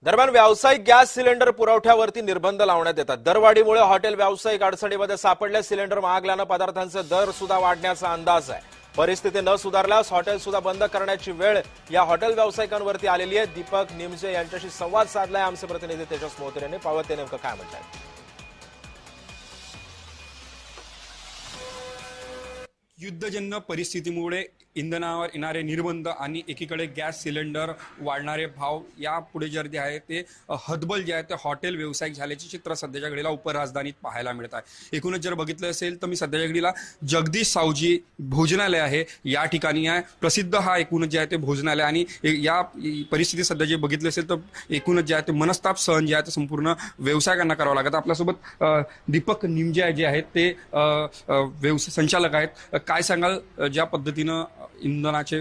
दरम्यान व्यावसायिक gas cylinder पुरवठ्यावरती निर्बंध लावण्यात येतात। दरवाढीमुळे हॉटेल व्यावसायिक अडचणीमध्ये सापडले। सिलेंडर महागल्यानं पदार्थांचे दर सुद्धा वाढण्याचा अंदाज आहे। परिस्थिती न सुधारल्यास हॉटेल सुद्धा बंद करण्याची वेळ या हॉटेल व्यावसायिकांवरती आलेली आहे। दीपक निमजे यांच्याशी संवाद साधलाय आमचे प्रतिनिधी तेजस मोहतर यांनी। पाहूया ते नेमकं काय म्हणतात। युद्धजन्य परिस्थितीमुळे इंधनावर येणारे निर्बंध आणि एकीकडे गॅस सिलेंडर वाढणारे भाव यापुढे जे आहे ते हतबल जे आहे ते हॉटेल व्यावसायिक झाल्याचे चित्र सध्याच्या घडीला उपराजधानीत पाहायला मिळत आहे। एकूणच जर बघितलं असेल तर मी सध्याच्या घडीला जगदीश सावजी भोजनालय आहे या ठिकाणी आहे। प्रसिद्ध हा एकूणच जे आहे ते भोजनालय आणि या परिस्थिती सध्या जे बघितलं असेल तर एकूणच जे आहे ते मनस्ताप सहन जे आहे ते संपूर्ण व्यावसायिकांना करावं लागतं। आपल्यासोबत दीपक निमजे जे आहेत ते व्यवसाय संचालक आहेत। काय सांगाल ज्या पद्धतीनं इंधनाचे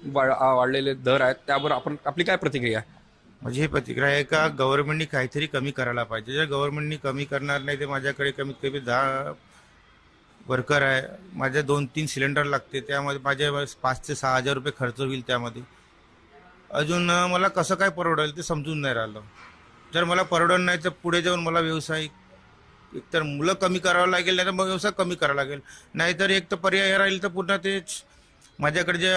वाढलेले दर आहेत त्यावर आपली काय प्रतिक्रिया आहे? माझी ही प्रतिक्रिया आहे का गव्हर्नमेंटनी काहीतरी कमी करायला पाहिजे। जर गव्हर्नमेंटनी कमी करणार नाही तर माझ्याकडे कमीत कमी 10 वर्कर आहे, माझे 2-3 सिलेंडर लागते, त्यामध्ये माझे 5 ते 6 हजार रुपये खर्च होईल। त्यामध्ये अजून मला कसं काय परवडेल ते समजून नाही राहिलं। जर मला परवडणार नाही तर पुढे जाऊन मला व्यवसाय एकतर मुलं कमी करावं लागेल, नाही तर मग व्यवसाय कमी करावा लागेल। नाहीतर एक तर पर्याय राहील तर पुन्हा तेच माझ्याकडे जे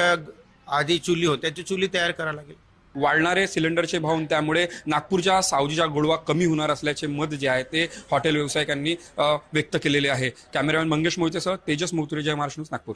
आधी चुली होत्या त्याची चुली तयार करावी लागेल। वाढणारे सिलेंडरचे भाव त्यामुळे नागपूरच्या सावजीचा गोडवा कमी होणार असल्याचे मत जे आहे ते हॉटेल व्यावसायिकांनी व्यक्त केलेले आहे। कॅमेरामॅन मंगेश मोहितेसह तेजस मोहतुरे, जय महाराष्ट्र न्यूज, नागपूर।